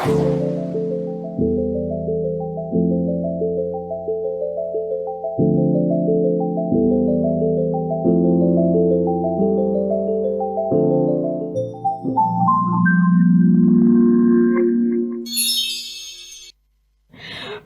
All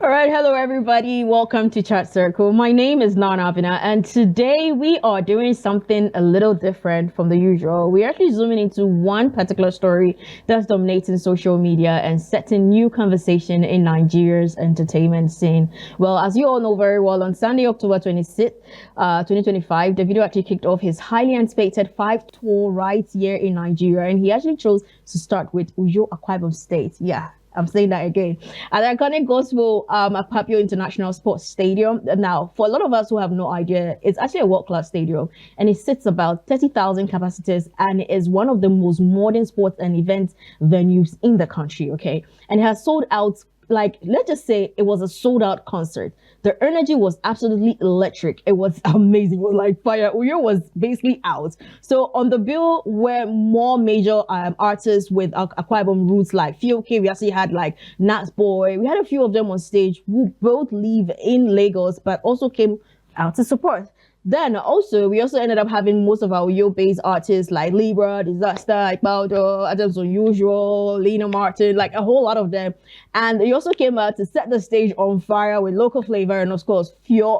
right, hello everybody. Welcome to Chat Circle. My name is Nana Abina, and today we are doing something a little different from the usual. We're actually zooming into one particular story that's dominating social media and setting new conversation in Nigeria's entertainment scene. Well, as you all know very well, on Sunday, October 26th, 2025, Davido actually kicked off his highly anticipated 5-tour right here in Nigeria, and he actually chose to start with Oteejoe, Akwa Ibom State. Yeah. I'm saying that again. At the iconic Gospel Akpabio International Sports Stadium. Now, for a lot of us who have no idea, it's actually a world-class stadium, and it sits about 30,000 capacities, and it is one of the most modern sports and events venues in the country. Okay, and it has sold out. Like, let's just say it was a sold out concert. The energy was absolutely electric. It was amazing. It was like fire. Oteejoe was basically out. So on the bill were more major artists with Akwa Ibom roots like Fioke. We actually had like Nats Boy. We had a few of them on stage who both live in Lagos, but also came out to support. Then we also ended up having most of our Oteejoe-based artists like Libra, Disaster, Ikbaldo, Adams Unusual, Lena Martin, like a whole lot of them. And they also came out to set the stage on fire with local flavor and of course pure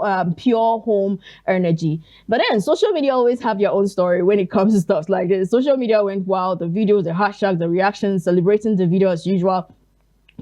home energy. But then social media always have their own story when it comes to stuff like this. Social media went wild, the videos, the hashtags, the reactions, celebrating the video as usual,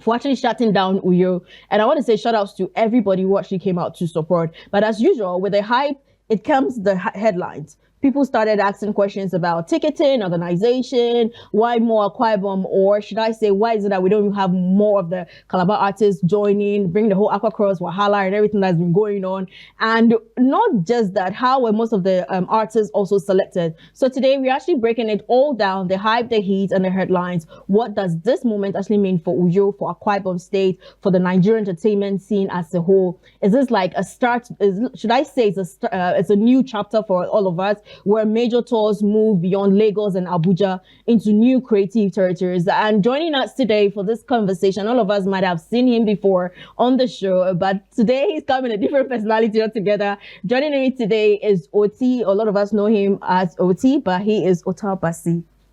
for actually shutting down Oteejoe. And I want to say shout outs to everybody who actually came out to support. But as usual, with the hype, it comes the headlines. People started asking questions about ticketing, organization, why more Akwa Ibom, or should I say, why is it that we don't even have more of the Calabar artists joining, bring the whole Aqua Cross, Wahala, and everything that's been going on. And not just that, how were most of the artists also selected? So today we're actually breaking it all down, the hype, the heat, and the headlines. What does this moment actually mean for Oteejoe, for Akwa Ibom State, for the Nigerian entertainment scene as a whole? Is this like a start? Should I say it's a new chapter for all of us, where major tours move beyond Lagos and Abuja into new creative territories? And joining us today for this conversation, all of us might have seen him before on the show, but today he's coming a different personality altogether. Joining me today is Oti. A lot of us know him as Oti, but he is Oteejoe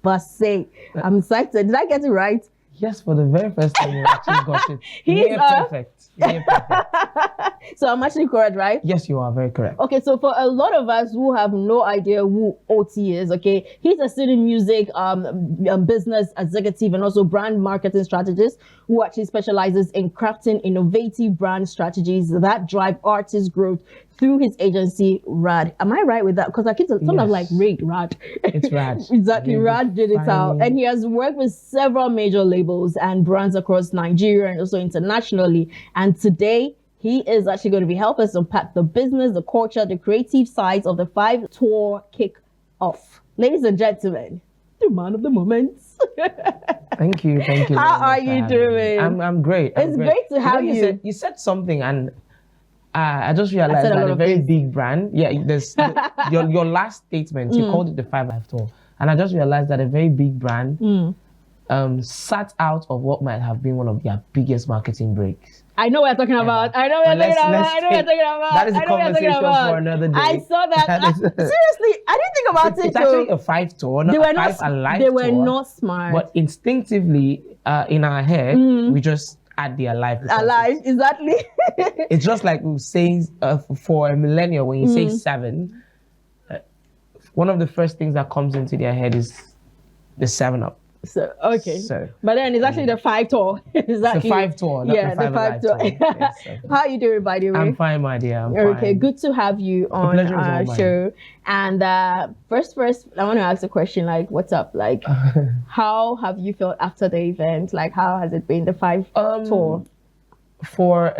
Bassey. I'm excited. Did I get it right? Yes, for the very first time you actually got it. He's perfect. So I'm actually correct, right? Yes, you are very correct. Okay, so for a lot of us who have no idea who Oti is, okay, he's a student music business executive and also brand marketing strategist who actually specializes in crafting innovative brand strategies that drive artist growth through his agency, RAD. Am I right with that? Because I keep talking of like RAD. It's RAD. Exactly, RAD Digital. And he has worked with several major labels and brands across Nigeria and also internationally. And today, he is actually going to be helping us unpack the business, the culture, the creative sides of the 5-tour Kickoff. Ladies and gentlemen, the man of the moments. Thank you. How are you doing? I'm great. It's great to have you. You said something and I just realized that a very big brand. Yeah, there's your last statement, you called it the 5 tour. And I just realized that a very big brand sat out of what might have been one of their biggest marketing breaks. I know what you're talking about. That is a conversation for another day. I saw that. Seriously, I didn't think about it. It's actually a 5 tour, not a 5 alive They tour. were not smart. But instinctively, in our head, we just add the alive. Alive, exactly. It's just like saying for a millennial, when you say 7, one of the first things that comes into their head is the 7-Up. So okay, but then it's actually the 5 tour. Exactly. The 5 tour, not the 5 tour. Yes, How are you doing, by the way? I'm fine, my dear. I'm okay, fine. Good to have you on our show. And first, I want to ask a question. Like, what's up? Like, how have you felt after the event? Like, how has it been, the 5 tour? For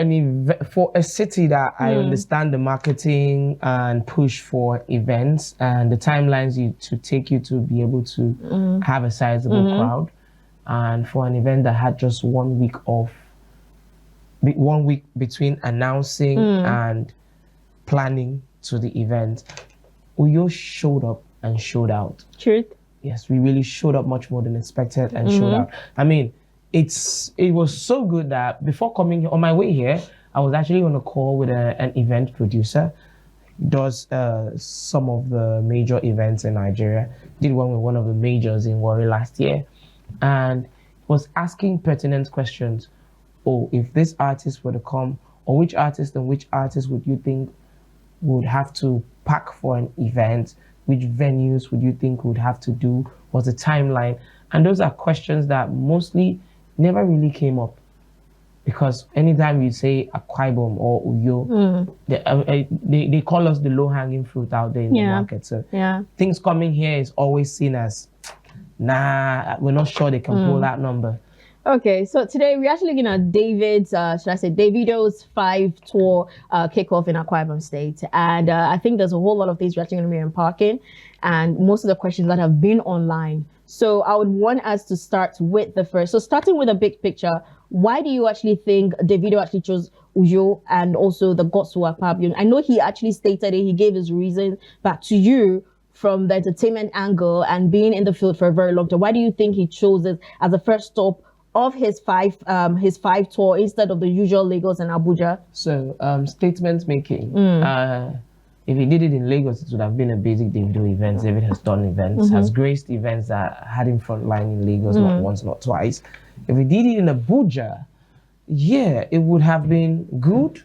a city that I understand the marketing and push for events and the timelines to take you to be able to have a sizable crowd, and for an event that had just 1 week off, 1 week between announcing and planning to the event, Oteejoe showed up and showed out. Truth. Yes, we really showed up much more than expected and showed out. I mean, it was so good that before coming on my way here, I was actually on a call with an event producer. Does some of the major events in Nigeria. Did one with one of the majors in Warri last year, and was asking pertinent questions. Oh, if this artist were to come, or which artist and which artist would you think would have to pack for an event? Which venues would you think would have to do? What's the timeline? And those are questions that mostly never really came up. Because anytime you say Akwa Ibom or Uyo, they call us the low-hanging fruit out there in the market. So things coming here is always seen as, nah, we're not sure they can pull that number. Okay, so today we're actually looking at Davidos 5-tour kickoff in Akwa Ibom State. And I think there's a whole lot of things we're actually going to be unpacking, and most of the questions that have been online. So I would want us to start with the first. So starting with a big picture, why do you actually think Davido actually chose Uyo and also the Akwa Ibom? I know he actually stated it, he gave his reason, but to you, from the entertainment angle and being in the field for a very long time, why do you think he chose it as the first stop of his five tour instead of the usual Lagos and Abuja? So statement making. If he did it in Lagos, it would have been a basic Davido event. David has done events, has graced events that had him frontline in Lagos, not once, not twice. If he did it in Abuja, yeah, it would have been good.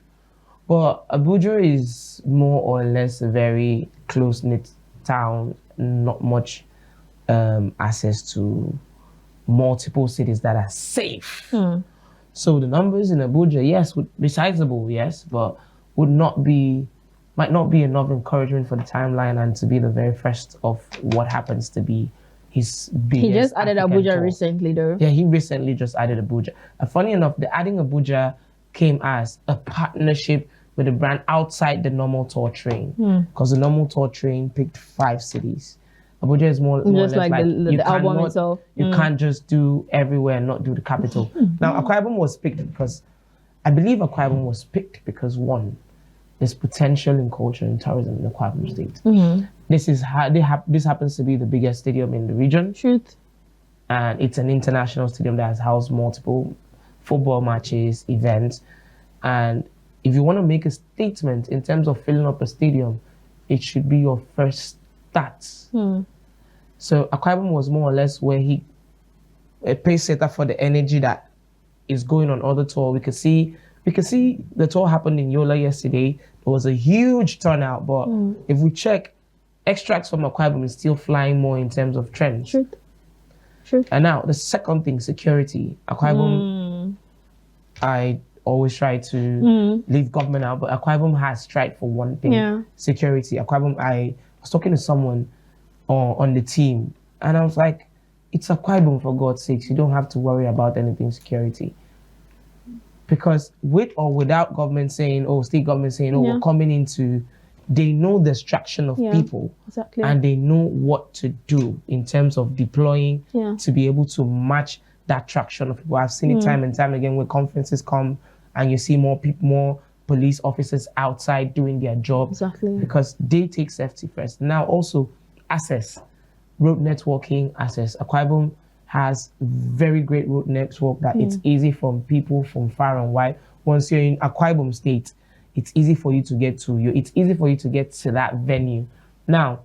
But Abuja is more or less a very close-knit town, not much access to multiple cities that are safe. So the numbers in Abuja, yes, would be sizable, yes, but might not be enough encouragement for the timeline and to be the very first of what happens to be his biggest. He just added African Abuja tour. recently, though. Yeah, he recently just added Abuja. Funny enough, the adding Abuja came as a partnership with a brand outside the normal tour train, because the normal tour train picked 5 cities. Abuja is more or less like the album itself. You can't just do everywhere and not do the capital. Now, Akwa Ibom was picked because, I believe Akwa Ibom was picked because, one, there's potential in culture and tourism in the Akwa Ibom State. This happens to be the biggest stadium in the region. Truth. And it's an international stadium that has housed multiple football matches, events. And if you want to make a statement in terms of filling up a stadium, it should be your first start. So Akwa Ibom was more or less where a pace setter for the energy that is going on the tour. We could see the tour happened in Yola yesterday. There was a huge turnout, but if we check, extracts from Akwa Ibom is still flying more in terms of trends. Truth. And now the second thing, security. Akwa Ibom, I always try to leave government out, but Akwa Ibom has tried for one thing, security. Akwa Ibom, I was talking to someone on the team, and I was like, it's Akwa Ibom, for God's sakes. You don't have to worry about anything security. Because with or without government saying, state government saying, we're coming into, they know the distraction of people. Exactly. And they know what to do in terms of deploying to be able to match that traction of people. I've seen it time and time again when conferences come and you see more police officers outside doing their job. Exactly. Because they take safety first. Now also access, road networking access. Akwa Ibom has very great road network that it's easy from people from far and wide. Once you're in Akwa Ibom State, it's easy for you to get to you. It's easy for you to get to that venue. Now,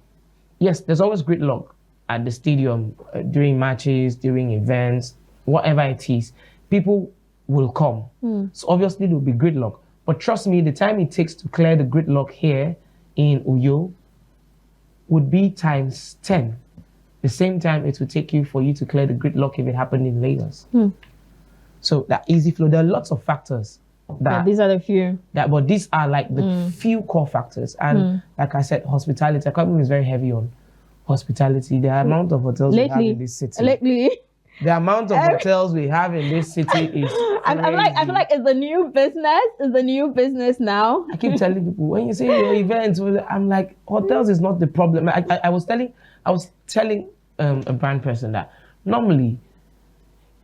yes, there's always gridlock at the stadium during matches, during events, whatever it is. People will come. So obviously there will be gridlock. But trust me, the time it takes to clear the gridlock here in Uyo would be times 10. The same time it would take you for you to clear the gridlock if it happened in Lagos. So that easy flow, there are lots of factors. These are the few. But these are like the few core factors. And like I said, hospitality. Akwa Ibom is very heavy on hospitality. The amount of hotels we have in this city. The amount of hotels we have in this city is I feel like it's the new business. It's the new business now. I keep telling people, when you say your events, I'm like, hotels is not the problem. I was telling a brand person that normally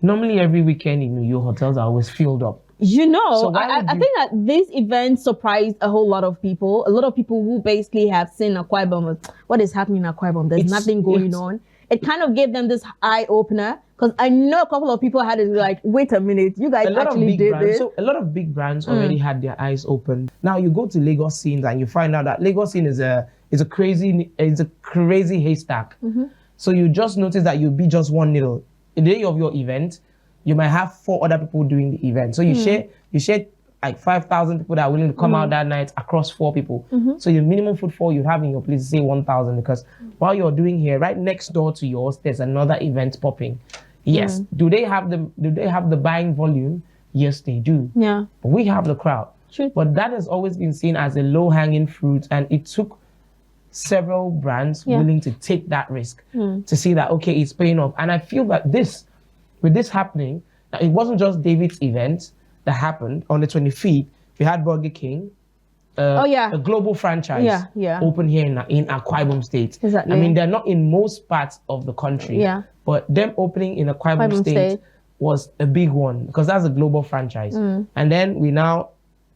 every weekend in your hotels are always filled up. So I think that this event surprised a whole lot of people. A lot of people who basically have seen Akwa Ibom, what is happening in Akwa Ibom? There's nothing going on. it kind of gave them this eye opener. Because I know a couple of people had to be like, wait a minute, you guys actually did this. So a lot of big brands already had their eyes open. Now you go to Lagos scenes and you find out that Lagos scene is a crazy haystack. So you just notice that you'll be just one needle. The day of your event, you might have 4 other people doing the event. So you share like 5,000 people that are willing to come out that night across 4 people. So your minimum footfall you have in your place is say 1,000, because while you're doing here, right next door to yours, there's another event popping. Yes. Do they have the buying volume? Yes, they do. Yeah. But we have the crowd. True. But that has always been seen as a low-hanging fruit, and it took several brands willing to take that risk to see that, okay, it's paying off. And I feel that with this happening, that it wasn't just David's event that happened. On the 25th, we had Burger King, a global franchise open here in Akwa Ibom State. Exactly. I mean, they're not in most parts of the country, but them opening in Akwa Ibom State was a big one, because that's a global franchise. And then we now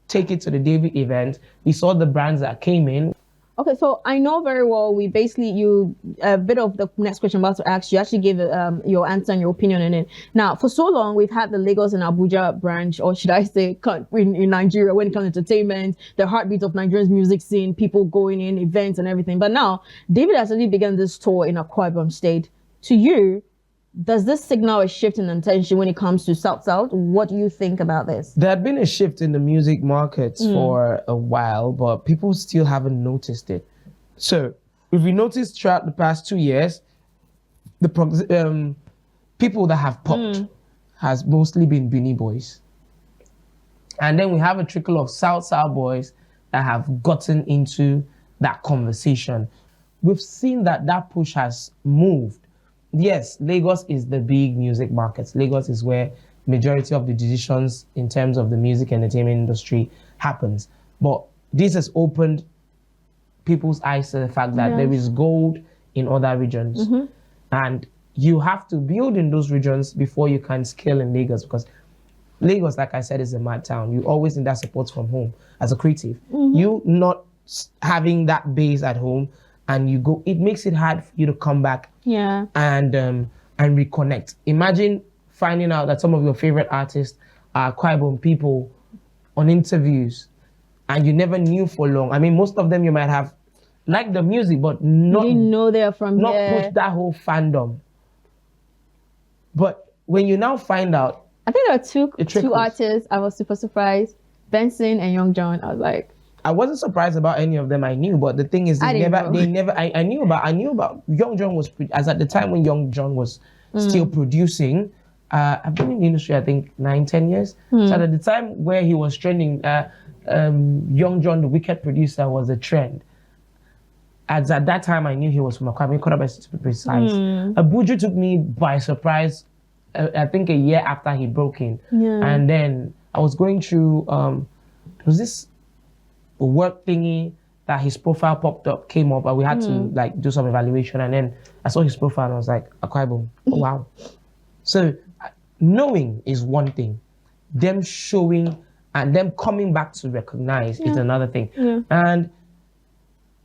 take it to the David event. We saw the brands that came in. Okay, so I know very well, a bit of the next question I'm about to ask, you actually gave your answer and your opinion on it. Now, for so long, we've had the Lagos and Abuja branch, or should I say, in Nigeria, when it comes to entertainment, the heartbeat of Nigeria's music scene, people going in, events and everything. But now, David has already begun this tour in Akwa Ibom State. To you, does this signal a shift in intention when it comes to South-South? What do you think about this? There had been a shift in the music markets for a while, but people still haven't noticed it. So, if we noticed throughout the past 2 years, the people that have popped has mostly been Beanie Boys. And then we have a trickle of South-South boys that have gotten into that conversation. We've seen that push has moved. Yes, Lagos is the big music market. Lagos is where majority of the decisions in terms of the music entertainment industry happens. But this has opened people's eyes to the fact that there is gold in other regions. And you have to build in those regions before you can scale in Lagos, because Lagos, like I said, is a mad town. You always need that support from home as a creative. You not having that base at home, and you go, it makes it hard for you to come back and reconnect. Imagine finding out that some of your favorite artists are Akwa Ibom people on interviews, and you never knew for long. I mean, most of them you might have liked the music, but not didn't know they're from not here. push that whole fandom. But when you now find out, I think there are two artists I was super surprised, Benson and Young John. I was like, I wasn't surprised about any of them. I knew, but the thing is, I knew about Young John as at the time when Young John was still producing. I've been in the industry, I think 9-10 years. So at the time where he was trending, Young John, the wicked producer, was a trend. As at that time, I knew he was from Akwa Ibom, to be precise. Abuja took me by surprise. I think a year after he broke in, and then I was going through. There was this work thingy that his profile came up, and we had to like do some evaluation, and then I saw his profile and I was like, Akwa Ibom, oh, wow. So knowing is one thing, them showing and them coming back to recognize is another thing. And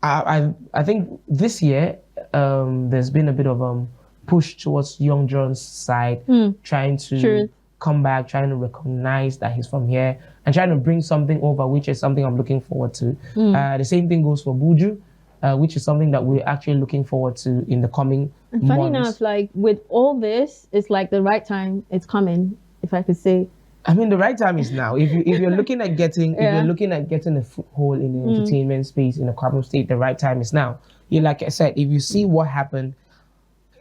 I think this year there's been a bit of push towards Young John's side, trying to come back, trying to recognize that he's from here, and trying to bring something over, which is something I'm looking forward to. The same thing goes for Buju, which is something that we're actually looking forward to in the coming months. Funny enough, like with all this, it's like the right time it's coming, if I could say. I mean, the right time is now. If you're looking at getting a foothold in the entertainment space in the Akwa Ibom State, the right time is now. Like I said, if you see what happened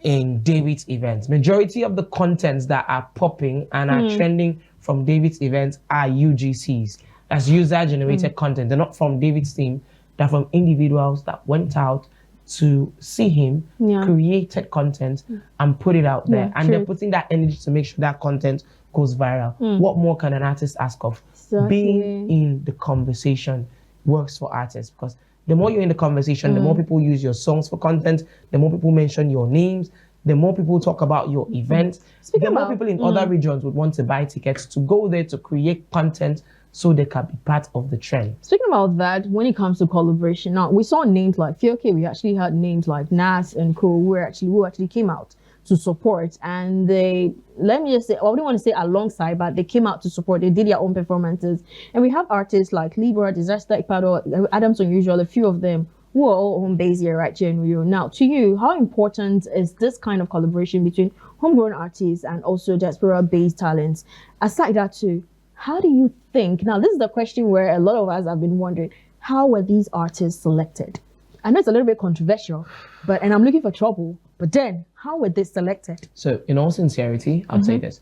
in David's events, majority of the contents that are popping and are trending from David's events are UGCs. That's user-generated content. They're not from David's team. They're from individuals that went out to see him, created content, and put it out there. And they're putting that energy to make sure that content goes viral. What more can an artist ask of? Exactly. Being in the conversation works for artists, because the more you're in the conversation, the more people use your songs for content, the more people mention your names, the more people talk about your event, the more people in other regions would want to buy tickets to go there to create content so they can be part of the trend. Speaking about that, when it comes to collaboration, now we saw names like Fioke, we actually had names like Nas and Co. who actually came out to support, and they, let me just say, I wouldn't want to say alongside, but they came out to support. They did their own performances, and we have artists like Libra, Disaster, Ipado, Adams Unusual, a few of them who are all home based here right here in Rio. Now, to you, how important is this kind of collaboration between homegrown artists and also diaspora-based talents? Aside that too, how do you think, now this is the question where a lot of us have been wondering, how were these artists selected? I know it's a little bit controversial, and I'm looking for trouble, but then how were they selected? So in all sincerity, I'll say this.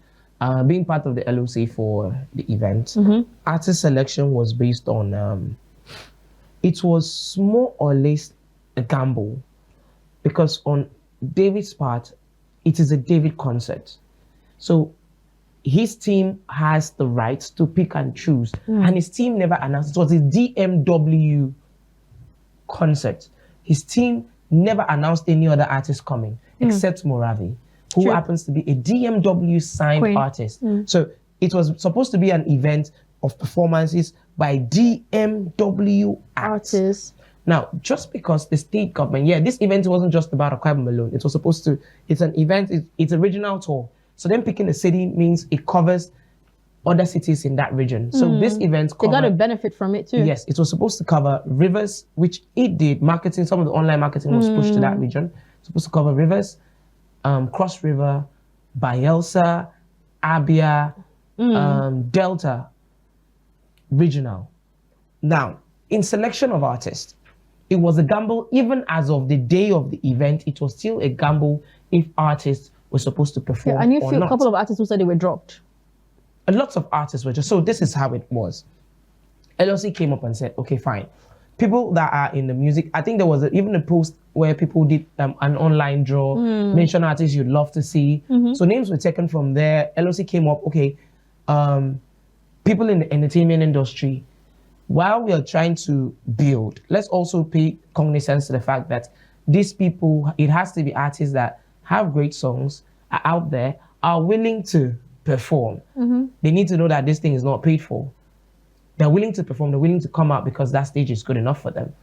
Being part of the LOC for the event, artist selection was based on, it was more or less a gamble, because on David's part, it is a David concert. So his team has the right to pick and choose, and his team never announced. It was a DMW concert. His team never announced any other artist coming except Moravi, who happens to be a DMW signed artist. So it was supposed to be an event of performances by DMW artists. Now, just because the state government, this event wasn't just about Akwa Ibom alone. It was supposed to, it's an event, it's a regional tour. So then picking a city means it covers other cities in that region. So this event they got a benefit from it too. Yes, it was supposed to cover Rivers, which it did. Marketing, some of the online marketing was pushed to that region. Supposed to cover Rivers, Cross River, Bayelsa, Abia, Delta, regional. Now, in selection of artists, it was a gamble. Even as of the day of the event, it was still a gamble if artists were supposed to perform and you or feel not. A couple of artists who said they were dropped. A lot of artists were just, so this is how it was. LLC came up and said, okay, fine. People that are in the music, I think there was even a post where people did an online draw, mention artists you'd love to see. So names were taken from there. LLC came up, okay, people in the entertainment industry, while we are trying to build, let's also pay cognizance to the fact that these people, it has to be artists that have great songs, are out there, are willing to perform. They need to know that this thing is not paid for. They're willing to perform, they're willing to come out because that stage is good enough for them.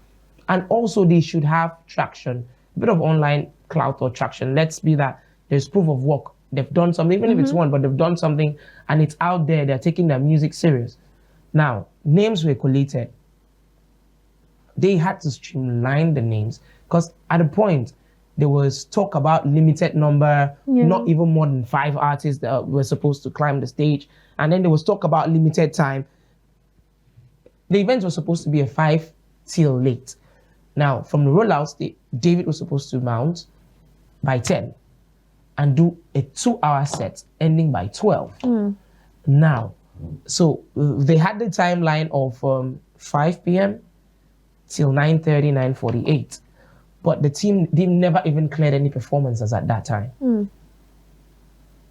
And also they should have traction, a bit of online clout or traction. Let's be that there's proof of work. They've done something, even if it's one, but they've done something and it's out there, they're taking their music serious. Now, names were collated. They had to streamline the names because at a point, there was talk about limited number, not even more than 5 artists that were supposed to climb the stage. And then there was talk about limited time. The event was supposed to be a 5 till late. Now, from the rollouts, David was supposed to mount by 10 and do a 2-hour set ending by 12. Now, so they had the timeline of 5 p.m. till 9:30, 9:48. But the team never even cleared any performances at that time.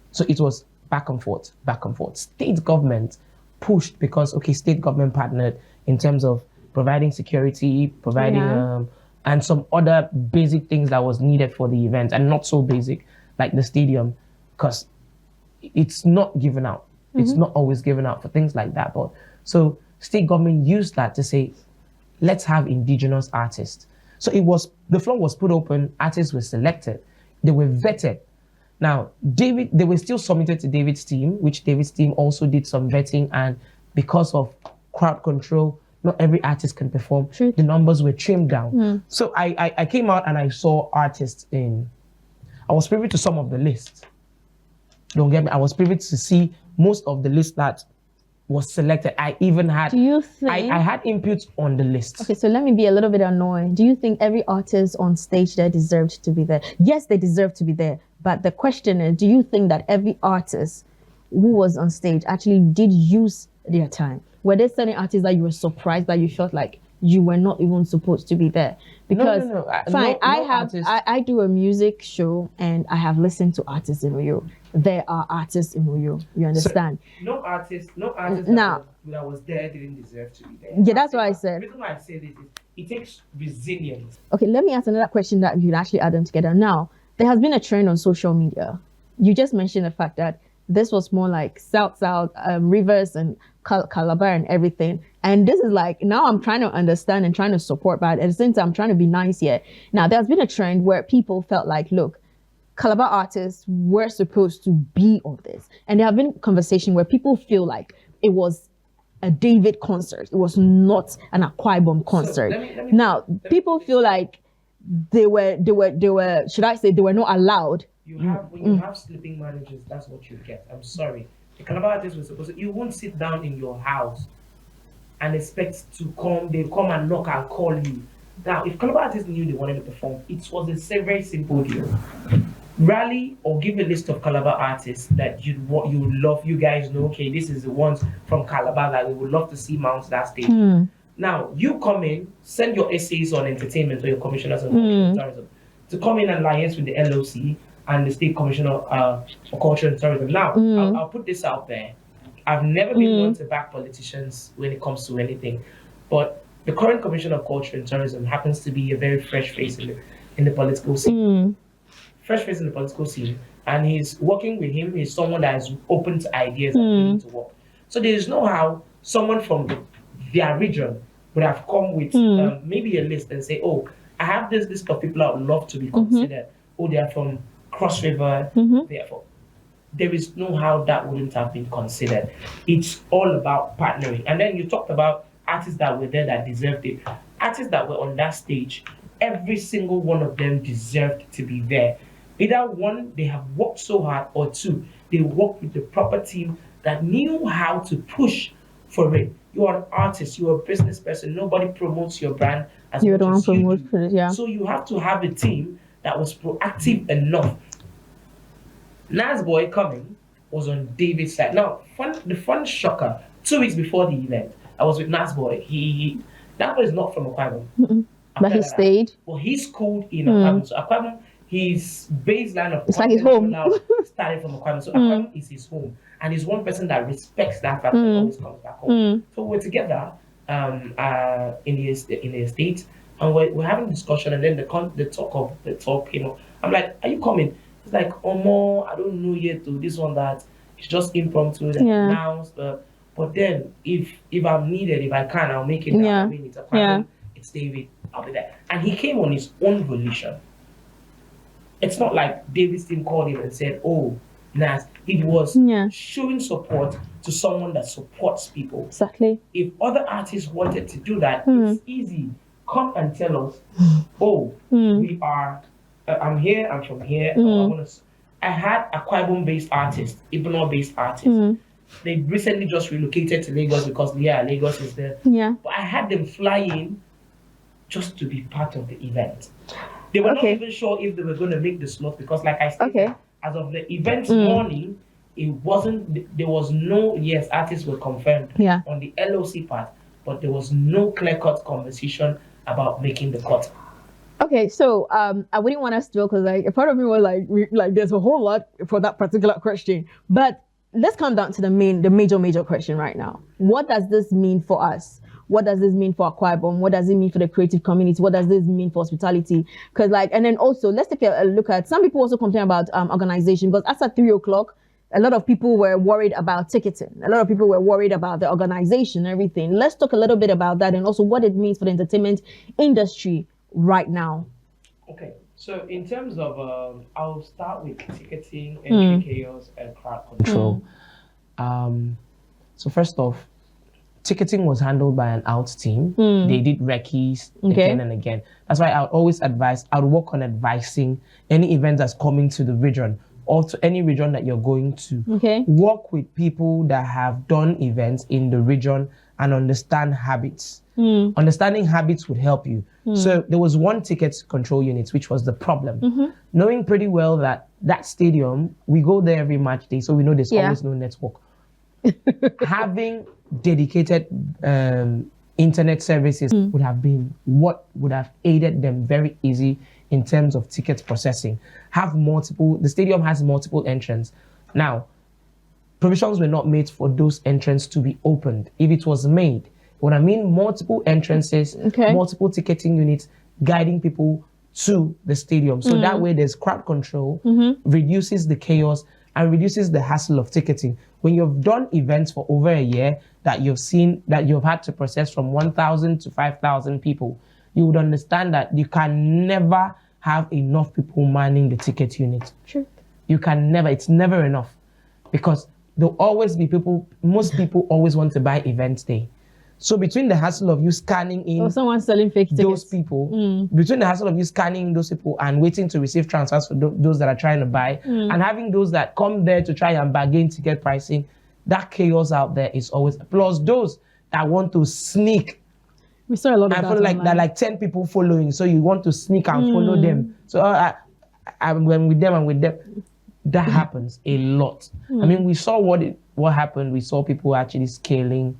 So it was back and forth, back and forth. State government pushed because, okay, state government partnered in terms of providing security, providing, and some other basic things that was needed for the event, and not so basic, like the stadium, because it's not given out. It's not always given out for things like that. But so state government used that to say, let's have indigenous artists. So the floor was put open, artists were selected, they were vetted. Now, they were still submitted to David's team, which David's team also did some vetting, and because of crowd control, not every artist can perform. The numbers were trimmed down. So I came out and I saw artists I was privy to some of the lists. Don't get me, I was privy to see most of the list that was selected. I even had, do you think, I had input on the list. Okay, so let me be a little bit annoying. Do you think every artist on stage there deserved to be there? Yes, they deserve to be there. But the question is, do you think that every artist who was on stage actually did use their time? Were there certain artists that you were surprised that you felt like you were not even supposed to be there? Because fine, I do a music show and I have listened to artists in Rio. There are artists in Rio. You understand? So, no artist now, that was there didn't deserve to be there. Yeah, that's what I said. The reason why I said it takes resilience. Okay, let me ask another question that you'd actually add them together. Now, there has been a trend on social media. You just mentioned the fact that this was more like South, Rivers and Calabar and everything. And this is like, now I'm trying to understand and trying to support, but at the same time, I'm trying to be nice here. Now, there's been a trend where people felt like, look, Calabar artists were supposed to be on this. And there have been conversations where people feel like it was a David concert. It was not an Akwa Ibom concert. People feel like they were, should I say, they were not allowed. When you have sleeping managers, that's what you get. I'm sorry. The Calabar artists were supposed to, you won't sit down in your house and expect to come, they come and knock and call you. Now, if Calabar artists knew they wanted to perform, it was a very simple deal. Rally or give a list of Calabar artists that you love. You guys know, okay, this is the ones from Calabar that we would love to see mount that stage. Now, you come in, send your essays on entertainment or your commissioners on tourism to come in and liaise with the LOC and the State Commissioner for Culture and Tourism. Now, I'll put this out there. I've never been one to back politicians when it comes to anything, but the current Commissioner of Culture and Tourism happens to be a very fresh face in the political scene. Fresh face in the political scene, and he's working with him. He's someone that is open to ideas and willing to work. So there is no how someone from their region would have come with maybe a list and say, oh, I have this list of people I would love to be considered. Oh, they are from Cross River, therefore. There is no how that wouldn't have been considered. It's all about partnering. And then you talked about artists that were there that deserved it. Artists that were on that stage, every single one of them deserved to be there. Either one, they have worked so hard, or two, they worked with the proper team that knew how to push for it. You are an artist, you are a business person, nobody promotes your brand as much as you do. So you have to have a team that was proactive enough. Nas Boy coming was on David's side. Now, the fun shocker, 2 weeks before the event, I was with Nas Boy. Nas Boy is not from Akwa Ibom. But he stayed. Well, he's schooled in Akwa Ibom. So Akwa Ibom, his baseline of it's like his home. Now started from Akwa Ibom. So Akwa Ibom is his home. And he's one person that respects that fact and always comes back home. So we're together in the estate, and we're having a discussion, and then the talk came up. I'm like, are you coming? It's like, oh, more, I don't know yet, to this one that it's just impromptu, announced. But then if I'm needed, if I can, I'll make it. I mean, it's Akwa Ibom, it's David, I'll be there. And he came on his own volition. It's not like David's team called him and said, oh, Nas. It was showing support to someone that supports people. Exactly. If other artists wanted to do that, it's easy. Come and tell us, oh, we are, I'm here, I'm from here. I had Akwa Ibom-based artists, Ibom-based artists. They recently just relocated to Lagos because, Lagos is there. But I had them fly in just to be part of the event. They were not even sure if they were going to make the slot because, like I said, as of the event morning, there was no, artists were confirmed on the LOC part, but there was no clear-cut conversation about making the cut. Okay, so I wouldn't want us to go because like a part of me was like there's a whole lot for that particular question. But let's come down to the major question right now. What does this mean for us? What does this mean for Akwa Ibom? What does it mean for the creative community? What does this mean for hospitality? Because and then also let's take a look at, some people also complain about organization, because as at 3 o'clock, a lot of people were worried about ticketing. A lot of people were worried about the organization and everything. Let's talk a little bit about that and also what it means for the entertainment industry right now. Okay, so in terms of, I'll start with ticketing, entry chaos, and crowd control. So first off, ticketing was handled by an out team. They did recce's again and again. That's why I would always advise, I would work on advising any event that's coming to the region or to any region that you're going to. Work with people that have done events in the region and understand habits. Understanding habits would help you. So there was one ticket control unit, which was the problem. Knowing pretty well that stadium, we go there every match day, so we know there's always no network. Having dedicated internet services would have been what would have aided them very easy in terms of ticket processing. The stadium has multiple entrances. Now, provisions were not made for those entrances to be opened. If it was made, what I mean, multiple entrances, multiple ticketing units guiding people to the stadium. So that way there's crowd control, reduces the chaos, and reduces the hassle of ticketing. when you've done events for over a year, that you've seen that you've had to process from 1,000 to 5,000 people, you would understand that you can never have enough people manning the ticket unit. True. You can never, it's never enough, because there'll always be people, most people always want to buy event day. So between the hassle of you scanning in someone selling fake tickets, those people, between the hassle of you scanning those people and waiting to receive transfers for those that are trying to buy, and having those that come there to try and bargain ticket pricing, that chaos out there is always, plus those that want to sneak. We saw a lot of I that feel like online. there are like 10 people following, so you want to sneak and follow them. So I'm with them. That happens a lot. I mean, we saw what happened. We saw people actually scaling.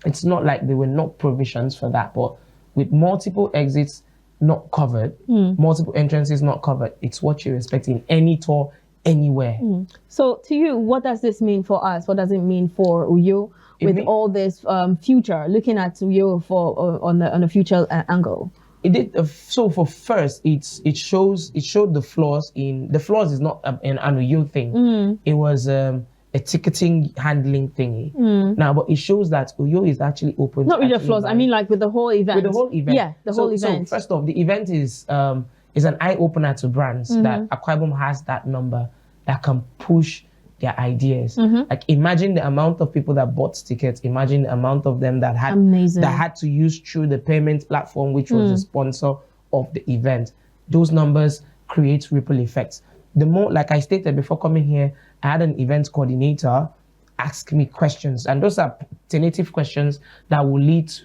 It's not like there were not provisions for that, but with multiple exits not covered, multiple entrances not covered, it's what you expect in any tour, anywhere. So to you, what does this mean for us? What does it mean for Uyo with all this future, looking at Uyo for on the future angle? It did. So for first, it showed the flaws in the flaws is not an Uyo thing. It was a ticketing handling thingy. Now, but it shows that Uyo is actually open. Not with the flaws. I mean, like with the whole event. With the whole event. Yeah, the whole event. So first off, the event is an eye opener to brands that Akwa Ibom has that number that can push their ideas. Like imagine the amount of people that bought tickets. Imagine the amount of them that had to use through the payment platform, which was the sponsor of the event. Those numbers create ripple effects. The more, like I stated before coming here, I had an event coordinator ask me questions, and those are tentative questions that will lead to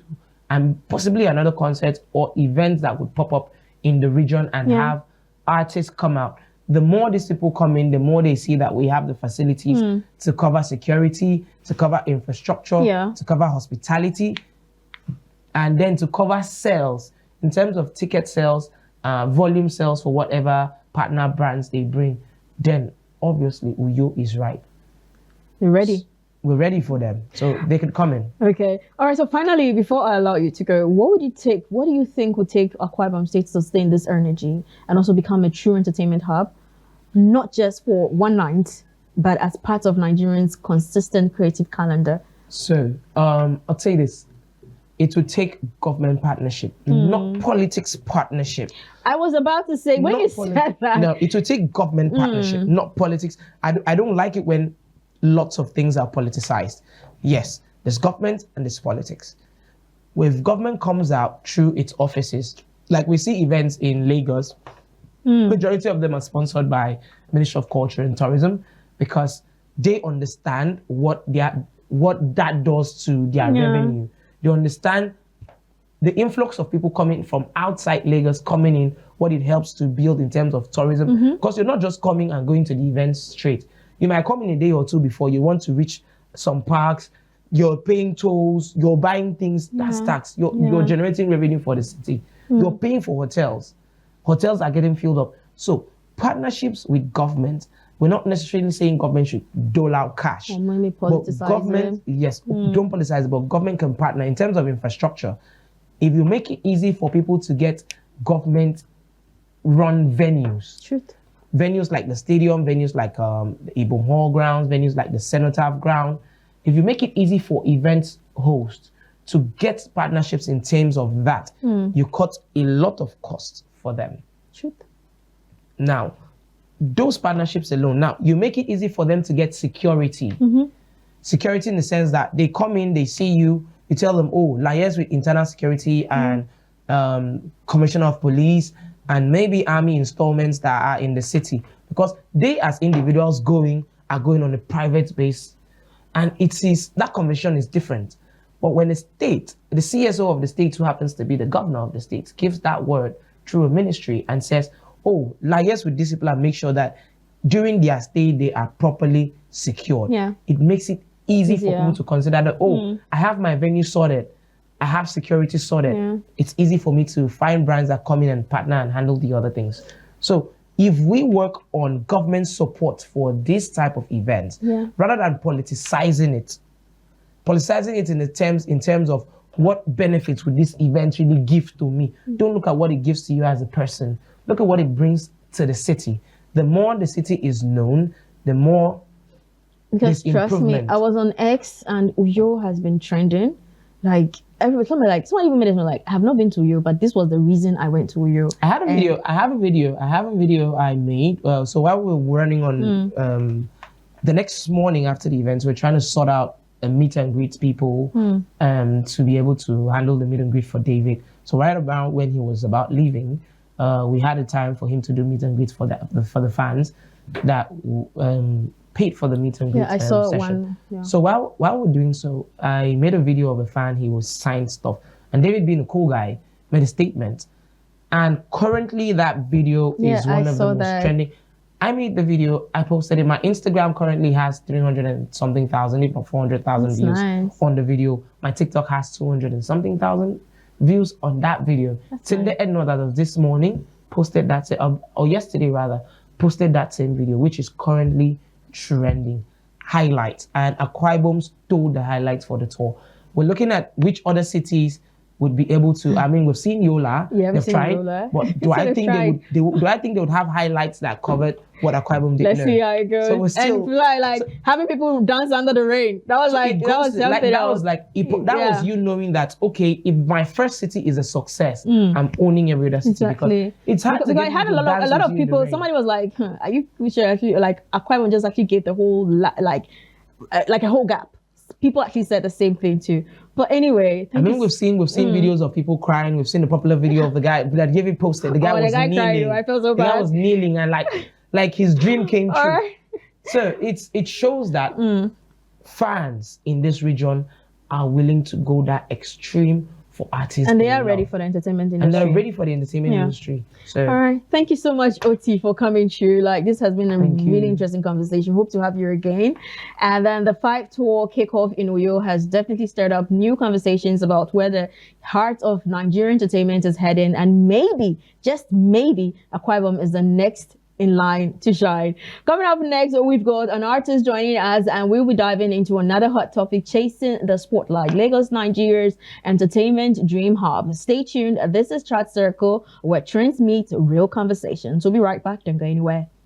and possibly another concert or events that would pop up in the region and have artists come out. The more these people come in, the more they see that we have the facilities to cover security, to cover infrastructure, to cover hospitality, and then to cover sales in terms of ticket sales, volume sales for whatever partner brands they bring. Then obviously Uyo is right. You're ready. We're ready for them, so they can come in. Okay. All right. So finally, before I allow you to go, what do you think would take Akwa Ibom State to sustain this energy and also become a true entertainment hub, not just for one night, but as part of Nigerians' consistent creative calendar? So I'll say this: it would take government partnership, not politics partnership. I was about to say, when you said that. No, it would take government partnership, not politics. I don't like it when lots of things are politicized. Yes, there's government and there's politics. When government comes out through its offices, like we see events in Lagos, majority of them are sponsored by Ministry of Culture and Tourism, because they understand what that does to their revenue. They understand the influx of people coming from outside Lagos coming in, what it helps to build in terms of tourism. Because you're not just coming and going to the events straight. You might come in a day or two before you want to reach some parks, you're paying tolls, you're buying things, that's tax. You're generating revenue for the city. You're paying for hotels. Hotels are getting filled up. So partnerships with government, we're not necessarily saying government should dole out cash. Or maybe politicize but government, don't politicize it, but government can partner in terms of infrastructure. If you make it easy for people to get government-run venues, venues like the stadium, venues like the Ibom Hall grounds, venues like the Cenotaph ground, if you make it easy for event hosts to get partnerships in terms of that, you cut a lot of costs for them. Now, those partnerships alone, now you make it easy for them to get security. Security in the sense that they come in, they see you, you tell them, oh, liaise with internal security and commissioner of police and maybe army installments that are in the city, because they as individuals are going on a private base, and that convention is different. But when the state, the CSO of the state, who happens to be the governor of the state, gives that word through a ministry and says, oh, liaise with these people and make sure that during their stay they are properly secured. It makes it easy for people to consider that, oh, I have my venue sorted, I have security sorted. It's easy for me to find brands that come in and partner and handle the other things. So if we work on government support for this type of events, rather than politicizing it in terms of what benefits would this event really give to me, don't look at what it gives to you as a person. Look at what it brings to the city. The more the city is known, the more Because this trust me, improvement? I was on X and Uyo has been trending. Like someone even made it like, I have not been to Uyo, but this was the reason I went to Uyo. I have a video I made. So while we were running on the next morning after the event, we're trying to sort out a meet and greet people to be able to handle the meet and greet for David. So right about when he was about leaving, we had a time for him to do meet and greet for the fans that paid for the meet and greet. Yeah, I saw session. one. Yeah. So while we're doing so, I made a video of a fan. He was signed stuff, and David, being a cool guy, made a statement. And currently, that video is one of the most trending. I made the video. I posted it. My Instagram currently has 300 and something thousand, if not 400,000 views on the video. My TikTok has 200 and something thousand views on that video. Tunde Edno, that was this morning, posted that or yesterday rather, posted that same video, which is currently trending. Highlights, and Akwa Ibom stole the highlights for the tour. We're looking at which other cities would be able to. I mean, we've seen Yola. Yeah, they've tried. Yola. But do I think they would have highlights that covered what Akwa Ibom did? Let's see how it goes. So we're still, and having people dance under the rain. That was was you knowing that, okay, if my first city is a success, I'm owning every other city because it's hard to get. I had a lot of people. Somebody was like, "Are you sure?" Actually, like Akwa Ibom just actually gave the whole like a whole gap. People actually said the same thing too. But anyway, I mean, we've seen videos of people crying. We've seen the popular video of the guy that David posted. The guy was kneeling. Cried. I felt so bad. The guy was kneeling and like his dream came true. Right. So it shows that fans in this region are willing to go that extreme for artists. And they are ready for the entertainment industry. And they're ready for the entertainment industry. So all right. Thank you so much, Oti, for coming through. Like, this has been a really interesting conversation. Hope to have you again. And then the 5-tour kickoff in Uyo has definitely stirred up new conversations about where the heart of Nigerian entertainment is heading. And maybe, just maybe, Akwa Ibom is the next in line to shine. Coming up next, we've got an artist joining us, and we'll be diving into another hot topic, chasing the spotlight, Lagos, Nigeria's entertainment dream hub. Stay tuned. This is Chat Circle, where trends meet real conversations. We'll be right back. Don't go anywhere.